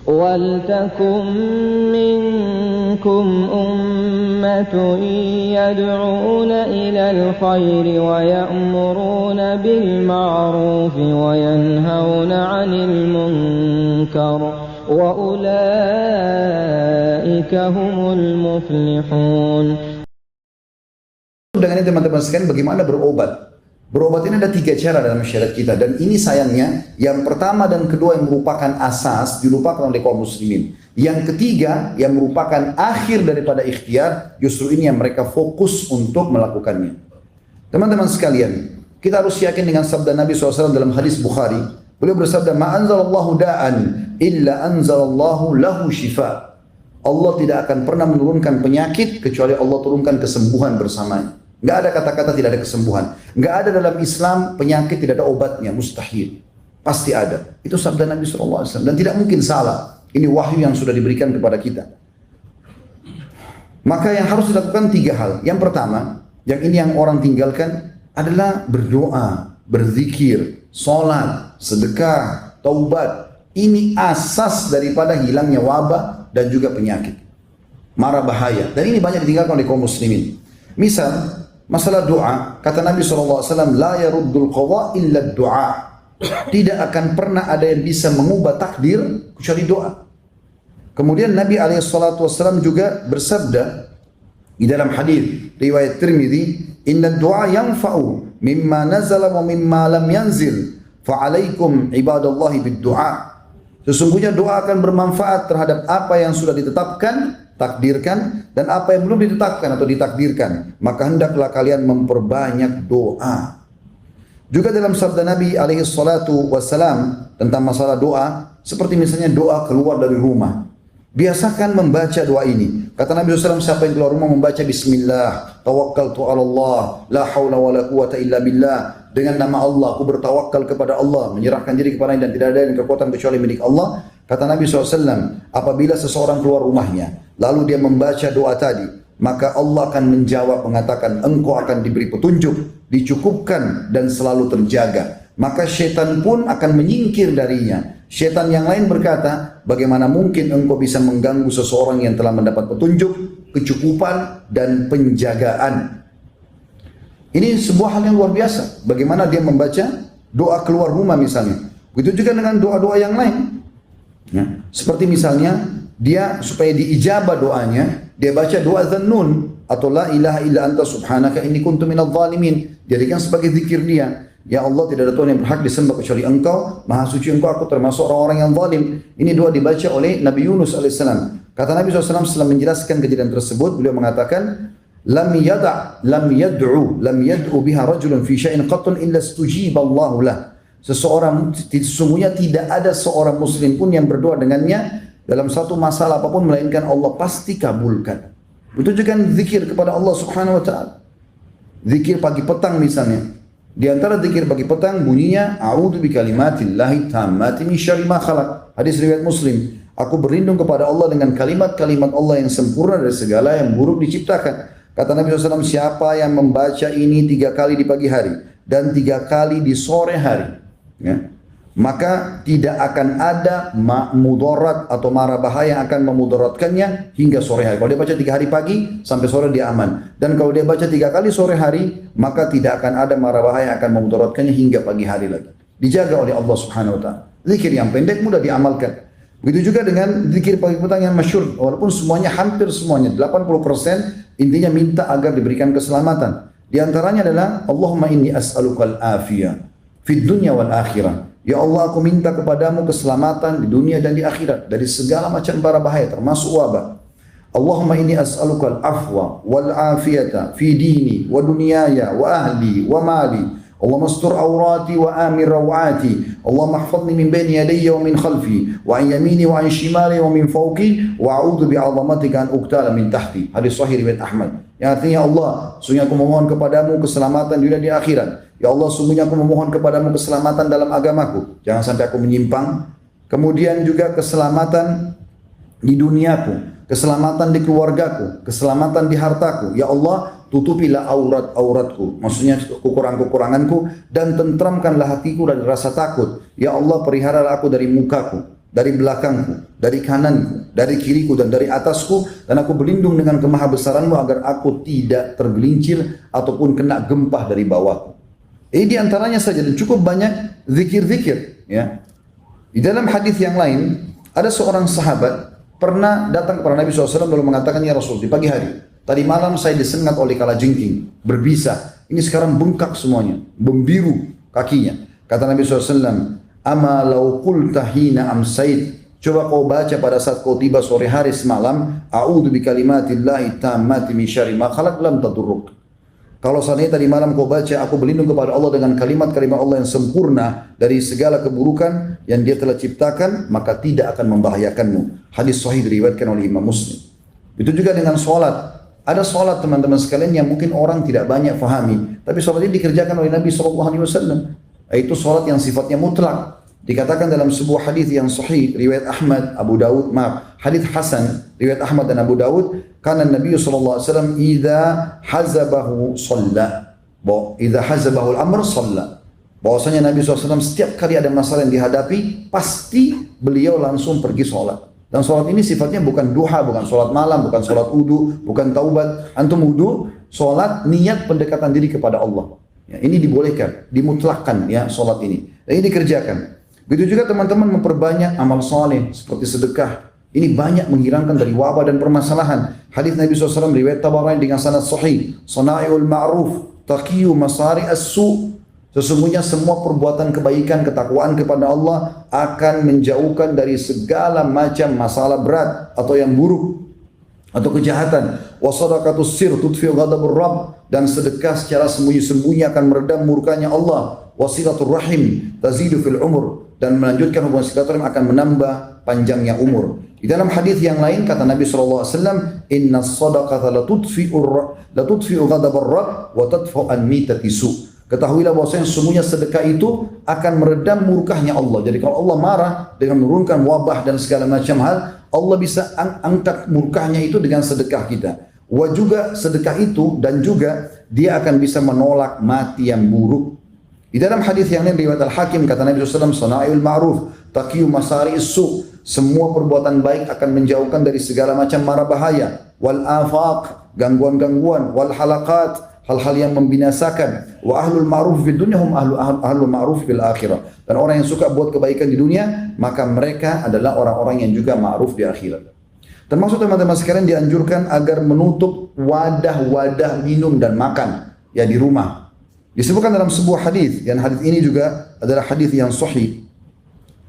وَلْتَكُنْ مِنْكُمْ أُمَّةٌ يَدْعُونَ إِلَى الْخَيْرِ وَيَأْمُرُونَ بِالْمَعْرُوفِ وَيَنْهَوْنَ عَنِ الْمُنْكَرِ وَأُولَئِكَ هُمُ الْمُفْلِحُونَ. Dengan ini teman-teman sekalian, bagaimana berobat? Berobat ini ada 3 cara dalam syariat kita, dan ini sayangnya yang pertama dan kedua yang merupakan asas dilupakan oleh kaum muslimin. Yang ketiga yang merupakan akhir daripada ikhtiar, justru ini yang mereka fokus untuk melakukannya. Teman-teman sekalian, kita harus yakin dengan sabda Nabi SAW dalam hadis Bukhari. Beliau bersabda, "Ma anzalallahu da'an illa anzalallahu lahu shifa." Allah tidak akan pernah menurunkan penyakit kecuali Allah turunkan kesembuhan bersamanya. Nggak ada kata-kata tidak ada kesembuhan. Nggak ada dalam Islam penyakit tidak ada obatnya, mustahil. Pasti ada. Itu sabda Nabi SAW dan tidak mungkin salah. Ini wahyu yang sudah diberikan kepada kita. Maka yang harus dilakukan 3 hal. Yang pertama, yang ini yang orang tinggalkan adalah berdoa, berzikir, sholat, sedekah, taubat. Ini asas daripada hilangnya wabah dan juga penyakit. Mara bahaya. Dan ini banyak ditinggalkan oleh kaum muslimin. Misal, masalah doa, kata Nabi SAW, la yaruddul qadha illa doa. Tidak akan pernah ada yang bisa mengubah takdir kecuali doa. Kemudian Nabi SAW juga bersabda di dalam hadis riwayat Tirmidzi, inna doa yanfa'u mimma nazala wa mimma lam yanzil, fa'alaikum ibadallahi bid doa. Sesungguhnya doa akan bermanfaat terhadap apa yang sudah ditetapkan, takdirkan, dan apa yang belum ditetapkan atau ditakdirkan. Maka hendaklah kalian memperbanyak doa. Juga dalam sabda Nabi SAW tentang masalah doa, seperti misalnya doa keluar dari rumah. Biasakan membaca doa ini. Kata Nabi SAW, siapa yang keluar rumah membaca Bismillah, tawakkaltu ala Allah, la hawla wa la quwata illa billah. Dengan nama Allah, aku bertawakal kepada Allah, menyerahkan diri kepada-Nya dan tidak ada yang kekuatan kecuali milik Allah. Kata Nabi SAW, apabila seseorang keluar rumahnya, lalu dia membaca doa tadi, maka Allah akan menjawab mengatakan, engkau akan diberi petunjuk, dicukupkan dan selalu terjaga. Maka syaitan pun akan menyingkir darinya. Syaitan yang lain berkata, bagaimana mungkin engkau bisa mengganggu seseorang yang telah mendapat petunjuk, kecukupan dan penjagaan. Ini sebuah hal yang luar biasa. Bagaimana dia membaca doa keluar rumah misalnya. Begitu juga dengan doa-doa yang lain. Ya. Seperti misalnya dia supaya diijabah doanya, dia baca doa Dzannun atau la ilaha illa anta subhanaka inni kuntu minadh dhalimin. Jadikan sebagai zikir dia. Ya Allah, tidak ada Tuhan yang berhak disembah kecuali Engkau, Maha suci Engkau, aku termasuk orang-orang yang zalim. Ini doa dibaca oleh Nabi Yunus alaihissalam. Kata Nabi SAW setelah menjelaskan kejadian tersebut, beliau mengatakan, lam yad'u biha rajulun fi syai'in qattun illa istujiba Allahu lah. Seseorang, sesungguhnya tidak ada seorang muslim pun yang berdoa dengannya dalam satu masalah apapun melainkan Allah pasti kabulkan. Itu juga zikir kepada Allah Subhanahu wa taala. Zikir pagi petang misalnya. Di antara zikir pagi petang bunyinya a'udzu bikalimatillahi tammati min syarri ma khalaq. Hadis riwayat Muslim. Aku berlindung kepada Allah dengan kalimat-kalimat Allah yang sempurna dari segala yang buruk diciptakan. Kata Nabi SAW, siapa yang membaca ini 3 kali di pagi hari dan 3 kali di sore hari, ya, maka tidak akan ada mudarat atau mara bahaya yang akan memudaratkannya hingga sore hari. Kalau dia baca 3 hari pagi sampai sore dia aman. Dan kalau dia baca 3 kali sore hari, maka tidak akan ada mara bahaya yang akan memudaratkannya hingga pagi hari lagi. Dijaga oleh Allah Subhanahu wa taala. Zikir yang pendek mudah diamalkan. Begitu juga dengan zikir pagi petang yang masyhur, walaupun semuanya hampir semuanya 80% intinya minta agar diberikan keselamatan. Di antaranya adalah Allahumma inni as'alukal afiyah fid dunya wal akhirah. Ya Allah, aku minta kepadamu keselamatan di dunia dan di akhirat dari segala macam bara bahaya termasuk wabah. Allahumma inni as'alukal afwa wal afiyata fi dini wa dunyaya wa ahli wa mali. Allahumma astur awrati wa amir rawati. Allahumma ihfazni min bayni yadayya wa min khalfi wa an yamini wa an shimali wa min fawqi wa a'udzu bi'azamatika an uqtala min tahti. Hadis sahih riwayat Ahmad. Yang artinya, Allah, sungguh aku memohon kepadamu keselamatan di dunia dan di akhirat. Ya Allah, sungguhnya aku memohon kepadamu keselamatan dalam agamaku. Jangan sampai aku menyimpang. Kemudian juga keselamatan di duniaku, keselamatan di keluargaku, keselamatan di hartaku. Ya Allah, tutupilah aurat-auratku, maksudnya kekurangan-kekuranganku, dan tentramkanlah hatiku dari rasa takut. Ya Allah, peliharalah aku dari mukaku, dari belakangku, dari kananku, dari kiriku dan dari atasku, dan aku berlindung dengan kemahabesaranmu agar aku tidak tergelincir ataupun kena gempa dari bawahku. Ini diantaranya saja, dan cukup banyak zikir-zikir. Ya. Di dalam hadis yang lain, ada seorang sahabat pernah datang kepada Nabi SAW lalu mengatakan, ya Rasul, di pagi hari, tadi malam saya disengat oleh kalajengking, berbisa. Ini sekarang bengkak semuanya, membiru kakinya. Kata Nabi SAW, ama lau qulta hina amsait, coba kau baca pada saat kau tiba sore hari semalam, a'udzu bikalimatillahi tammati min syarri ma khalaq lam tadurruk. Kalau seandainya tadi malam kau baca, aku berlindung kepada Allah dengan kalimat-kalimat Allah yang sempurna dari segala keburukan yang Dia telah ciptakan, maka tidak akan membahayakanmu. Hadis sahih diriwayatkan oleh Imam Muslim. Itu juga dengan sholat. Ada sholat teman-teman sekalian yang mungkin orang tidak banyak fahami, tapi sholat ini dikerjakan oleh Nabi SAW. Itu sholat yang sifatnya mutlak. Dikatakan dalam sebuah hadis yang sahih riwayat Ahmad, Abu Dawud, hadis Hasan riwayat Ahmad dan Abu Dawud, karena Nabi SAW idza hazabahu shalla, idza hazabahu al-amr shalla. Bahwasanya Nabi SAW setiap kali ada masalah yang dihadapi, pasti beliau langsung pergi sholat. Dan sholat ini sifatnya bukan duha, bukan sholat malam, bukan sholat wudu, bukan taubat. Antum wudu, sholat niat pendekatan diri kepada Allah. Ya, ini dibolehkan, dimutlakkan ya sholat ini. Dan ini dikerjakan. Begitu juga teman-teman memperbanyak amal soleh seperti sedekah. Ini banyak menghilangkan dari wabah dan permasalahan. Hadis Nabi SAW riwayat Tabarani dengan sanad sahih. Sana'iul ma'ruf, taqiyu masari as-su. Sesungguhnya semua perbuatan kebaikan, ketakwaan kepada Allah akan menjauhkan dari segala macam masalah berat atau yang buruk atau kejahatan. Wa sadaqatus sir tudfi'u ghadabur rabb, dan sedekah secara sembunyi-sembunyi akan meredam murkanya Allah. Wasilatul rahim tazidu fil umur, dan melanjutkan hubungan silaturahim akan menambah panjangnya umur. Di dalam hadis yang lain kata Nabi SAW, inna sadaqata la tudfi'u ghadabur rabb wa tadfa'u an mitati su. Ketahuilah bahwasanya sesungguhnya sedekah itu akan meredam murkahnya Allah. Jadi kalau Allah marah dengan menurunkan wabah dan segala macam hal, Allah bisa angkat murkahnya itu dengan sedekah kita. Wa juga sedekah itu, dan juga dia akan bisa menolak mati yang buruk. Di dalam hadis yang lain riwayat Al-Hakim kata Nabi SAW, sana'il ma'ruf taqiyu masari su. Semua perbuatan baik akan menjauhkan dari segala macam mara bahaya. Wal afaq, gangguan-gangguan. Wal halaqat, hal-hal yang membinasakan. Wa ahlul ma'ruf fid dunya hum ahlul ma'ruf fil akhirah. Dan orang yang suka buat kebaikan di dunia, maka mereka adalah orang-orang yang juga ma'ruf di akhirat. Termasuk teman-teman sekalian dianjurkan agar menutup wadah-wadah minum dan makan ya di rumah. Disebutkan dalam sebuah hadis, dan hadis ini juga adalah hadis yang sahih.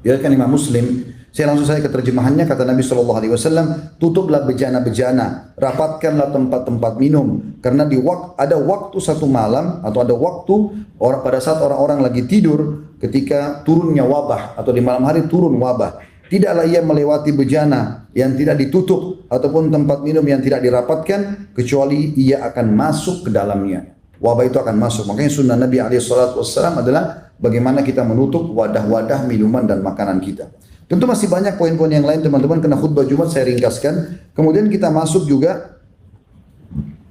Diriwayatkan Imam Muslim. Saya langsung saja ke terjemahannya. Kata Nabi SAW, tutuplah bejana-bejana, rapatkanlah tempat-tempat minum, karena ada waktu satu malam atau ada waktu pada saat orang-orang lagi tidur, ketika turunnya wabah atau di malam hari turun wabah. Tidaklah ia melewati bejana yang tidak ditutup ataupun tempat minum yang tidak dirapatkan, kecuali ia akan masuk ke dalamnya. Wabah itu akan masuk. Makanya sunnah Nabi SAW adalah bagaimana kita menutup wadah-wadah minuman dan makanan kita. Tentu masih banyak poin-poin yang lain teman-teman, karena khutbah Jumat saya ringkaskan. Kemudian kita masuk juga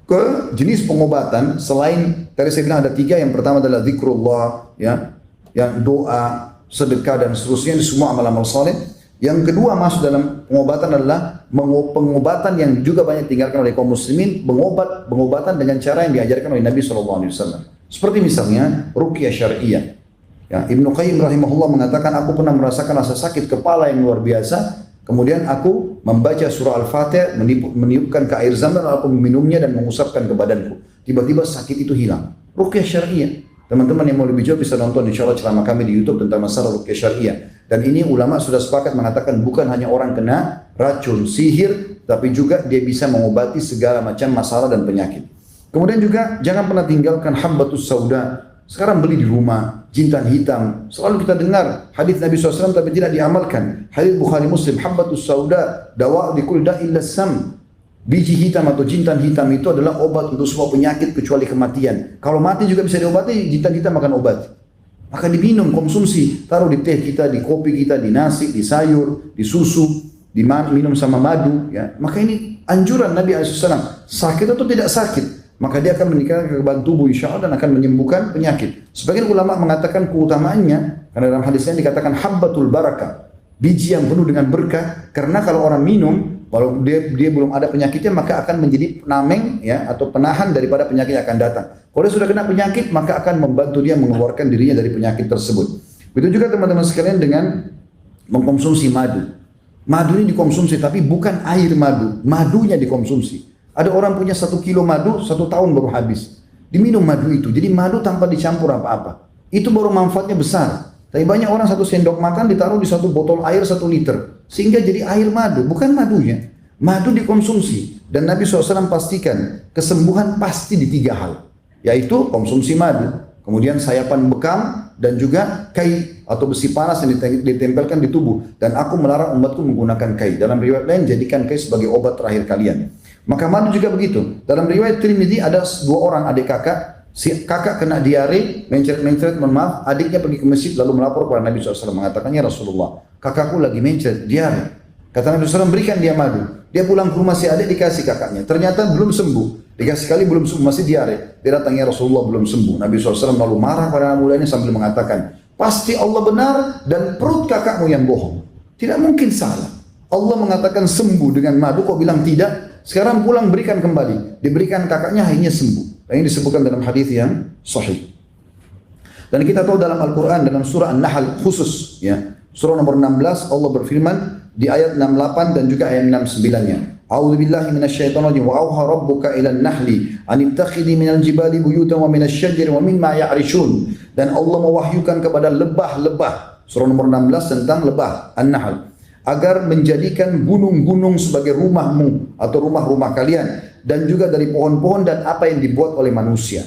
ke jenis pengobatan. Selain tadi saya bilang ada 3, yang pertama adalah zikrullah, ya, yang doa, sedekah dan seterusnya, ini semua amal-amal saleh. Yang kedua masuk dalam pengobatan adalah pengobatan yang juga banyak ditinggalkan oleh kaum muslimin, pengobatan dengan cara yang diajarkan oleh Nabi SAW. Seperti misalnya ruqyah syariah. Ya, Ibnu Qayyim rahimahullah mengatakan, aku pernah merasakan rasa sakit kepala yang luar biasa, kemudian aku membaca surah Al-Fatihah, meniupkan ke air zam-zam, aku meminumnya dan mengusapkan ke badanku. Tiba-tiba sakit itu hilang. Ruqyah syariah. Teman-teman yang mau lebih jauh bisa nonton insyaAllah ceramah kami di YouTube tentang masalah ruqyah syariah. Dan ini ulama sudah sepakat mengatakan bukan hanya orang kena racun, sihir, tapi juga dia bisa mengobati segala macam masalah dan penyakit. Kemudian juga jangan pernah tinggalkan habbatus sauda. Sekarang beli di rumah, jintan hitam. Selalu kita dengar hadis Nabi SAW tapi tidak diamalkan. Hadis Bukhari Muslim, habbatus sauda dawa likul da'il sam. Biji hitam atau jintan hitam itu adalah obat untuk semua penyakit kecuali kematian. Kalau mati juga bisa diobati, jintan hitam akan obat. Maka diminum, konsumsi, taruh di teh kita, di kopi kita, di nasi, di sayur, di susu, minum sama madu. Ya. Maka ini anjuran Nabi SAW. Sakit atau tidak sakit, maka dia akan meningkatkan kekebalan tubuh insya Allah dan akan menyembuhkan penyakit. Sebagian ulama mengatakan keutamaannya, karena dalam hadisnya dikatakan habbatul barakah. biji yang penuh dengan berkah. Karena kalau orang minum, kalau dia belum ada penyakitnya, maka akan menjadi penameng ya, atau penahan daripada penyakit yang akan datang. Kalau dia sudah kena penyakit, maka akan membantu dia mengeluarkan dirinya dari penyakit tersebut. Begitu juga teman-teman sekalian dengan mengkonsumsi madu. Madu ini dikonsumsi, tapi bukan air madu, madunya dikonsumsi. Ada orang punya 1 kilo madu, 1 tahun baru habis. Diminum madu itu, jadi madu tanpa dicampur apa-apa. Itu baru manfaatnya besar. Tapi banyak orang 1 sendok makan ditaruh di 1 botol air 1 liter. Sehingga jadi air madu, bukan madunya. Madu dikonsumsi. Dan Nabi SAW pastikan, kesembuhan pasti di 3 hal. Yaitu konsumsi madu, kemudian sayapan bekam, dan juga kai atau besi panas yang ditempelkan di tubuh. Dan aku melarang umatku menggunakan kai. Dalam riwayat lain, jadikan kai sebagai obat terakhir kalian. Maka madu juga begitu. Dalam riwayat Tirmidzi ada 2 orang adik kakak. Si kakak kena diare, mencret-mencret, mohon maaf, adiknya pergi ke masjid lalu melapor kepada Nabi SAW, mengatakannya, Rasulullah, kakakku lagi mencret, diare. Kata Nabi SAW, berikan dia madu. Dia pulang ke rumah si adik, dikasih kakaknya. Ternyata belum sembuh. Dikasih kali belum sembuh, masih diare. Dia datangnya Rasulullah belum sembuh. Nabi SAW lalu marah pada anak mudanya sambil mengatakan, pasti Allah benar dan perut kakakmu yang bohong. Tidak mungkin salah. Allah mengatakan sembuh dengan madu, kok bilang tidak? Sekarang pulang berikan kembali. Diberikan kakaknya, akhirnya sembuh. Ini disebutkan dalam hadis yang sahih. Dan kita tahu dalam Al-Quran, dalam surah An-Nahl khusus, ya, surah nomor 16, Allah berfirman di ayat 68 dan juga ayat 69-nya. A'udzu billahi minasyaitonir rajim. Wa auha rabbuka ilan nahli an ittakhidhi minal jibali buyutan wa minasyajari wa mimma ya'rishun. Dan Allah mewahyukan kepada lebah-lebah, surah nomor 16 tentang lebah An-Nahl, agar menjadikan gunung-gunung sebagai rumahmu atau rumah-rumah kalian, dan juga dari pohon-pohon dan apa yang dibuat oleh manusia.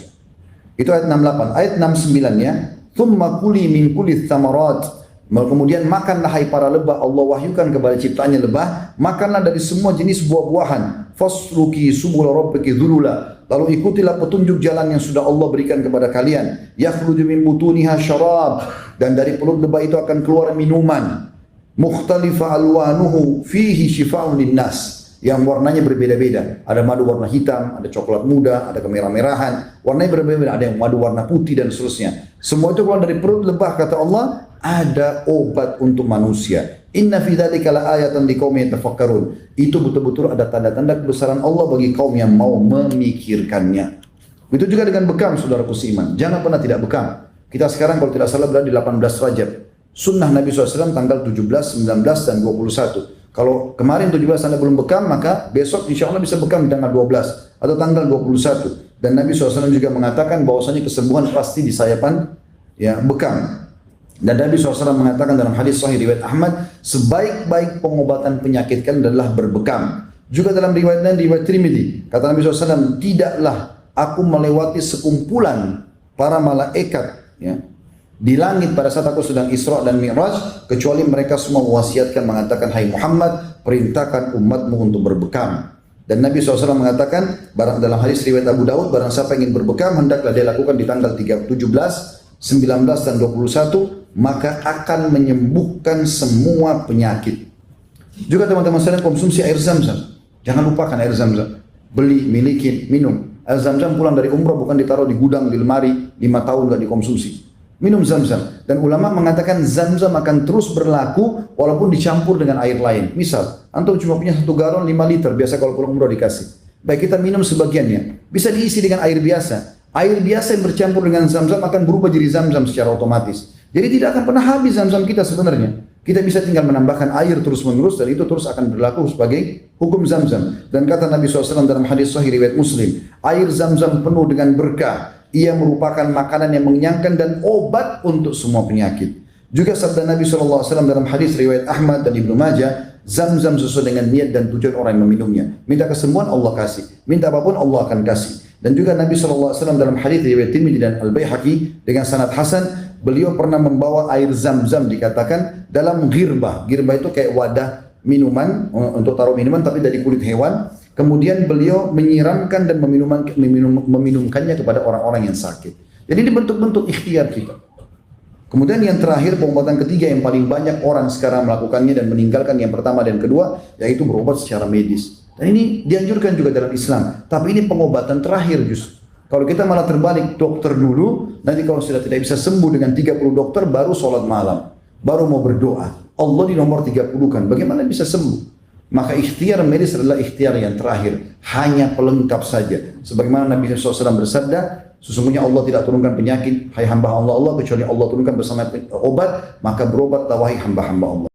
Itu ayat 68. Ayat 69-nya, "Tsumma kuli min kulli tsamarat." Kemudian makanlah hai para lebah, Allah wahyukan kepada ciptaannya lebah, makanlah dari semua jenis buah-buahan. Fasluki subul rabbiki dzulula. Lalu ikutilah petunjuk jalan yang sudah Allah berikan kepada kalian. Yakhruju min butuniha syarab. Dan dari perut lebah itu akan keluar minuman. Mukhtalifa alwanuhu fihi shifa'un linnas. Yang warnanya berbeda-beda. Ada madu warna hitam, ada coklat muda, ada kemerah-merahan. Warnanya berbeda-beda. Ada yang madu warna putih dan seterusnya. Semua itu keluar dari perut lebah, kata Allah, ada obat untuk manusia. Inna fi dzalika laayatan liqaumin yatafakkarun. Itu betul-betul ada tanda-tanda kebesaran Allah bagi kaum yang mau memikirkannya. Itu juga dengan bekam, saudaraku seiman. Jangan pernah tidak bekam. Kita sekarang kalau tidak salah berada di 18 Rajab. Sunnah Nabi SAW tanggal 17, 19, dan 21. Kalau kemarin 17 Anda belum bekam, maka besok insya Allah bisa bekam di tanggal 12 atau tanggal 21. Dan Nabi SAW juga mengatakan bahwasanya kesembuhan pasti di sayapan ya bekam. Dan Nabi SAW mengatakan dalam hadis sahih riwayat Ahmad, sebaik-baik pengobatan penyakit kan adalah berbekam. Juga dalam riwayat lain, riwayat Tirmidzi, kata Nabi SAW, tidaklah aku melewati sekumpulan para malaikat ya, di langit pada saat aku sedang Isra dan Mi'raj, kecuali mereka semua mewasiatkan mengatakan, hai Muhammad, perintahkan umatmu untuk berbekam. Dan Nabi SAW mengatakan, dalam hadis riwayat Abu Daud, barang siapa ingin berbekam, hendaklah dia lakukan di tanggal 17, 19, dan 21, maka akan menyembuhkan semua penyakit. Juga teman-teman sekalian, konsumsi air zam-zam. Jangan lupakan air zam-zam. Beli, miliki, minum. Air zam-zam pulang dari umrah bukan ditaruh di gudang, di lemari, 5 tahun gak dikonsumsi. Minum zam-zam. Dan ulama mengatakan zam-zam akan terus berlaku walaupun dicampur dengan air lain. Misal, antum cuma punya 1 galon 5 liter, biasa kalau pulang umrah dikasih. Baik, kita minum sebagiannya. Bisa diisi dengan air biasa. Air biasa yang bercampur dengan zam-zam akan berubah jadi zam-zam secara otomatis. Jadi tidak akan pernah habis zam-zam kita sebenarnya. Kita bisa tinggal menambahkan air terus-menerus dan itu terus akan berlaku sebagai hukum zam-zam. Dan kata Nabi SAW dalam hadis sahih riwayat Muslim, air zam-zam penuh dengan berkah. Ia merupakan makanan yang mengenyangkan dan obat untuk semua penyakit. Juga sabda Nabi SAW dalam hadis riwayat Ahmad dan Ibnu Majah, zam-zam sesuai dengan niat dan tujuan orang yang meminumnya. Minta kesembuhan, Allah kasih. Minta apapun, Allah akan kasih. Dan juga Nabi SAW dalam hadis riwayat Tirmidzi dan Al-Baihaqi dengan sanad hasan, beliau pernah membawa air zam-zam dikatakan dalam girbah. Girbah itu kayak wadah minuman, untuk taruh minuman tapi dari kulit hewan. Kemudian beliau menyiramkan dan meminumkannya kepada orang-orang yang sakit. Jadi ini bentuk-bentuk ikhtiar kita. Kemudian yang terakhir, pengobatan ketiga yang paling banyak orang sekarang melakukannya dan meninggalkan yang pertama dan kedua, yaitu berobat secara medis. Dan ini dianjurkan juga dalam Islam. Tapi ini pengobatan terakhir justru. Kalau kita malah terbalik, dokter dulu, nanti kalau sudah tidak bisa sembuh dengan 30 dokter, baru sholat malam. Baru mau berdoa. Allah di nomor 30 kan, bagaimana bisa sembuh? Maka ikhtiar medis adalah ikhtiar yang terakhir, hanya pelengkap saja. Sebagaimana Nabi SAW bersabda, sesungguhnya Allah tidak turunkan penyakit, hai hamba Allah, kecuali Allah turunkan bersama obat, maka berobatlah wahai hamba-hamba Allah.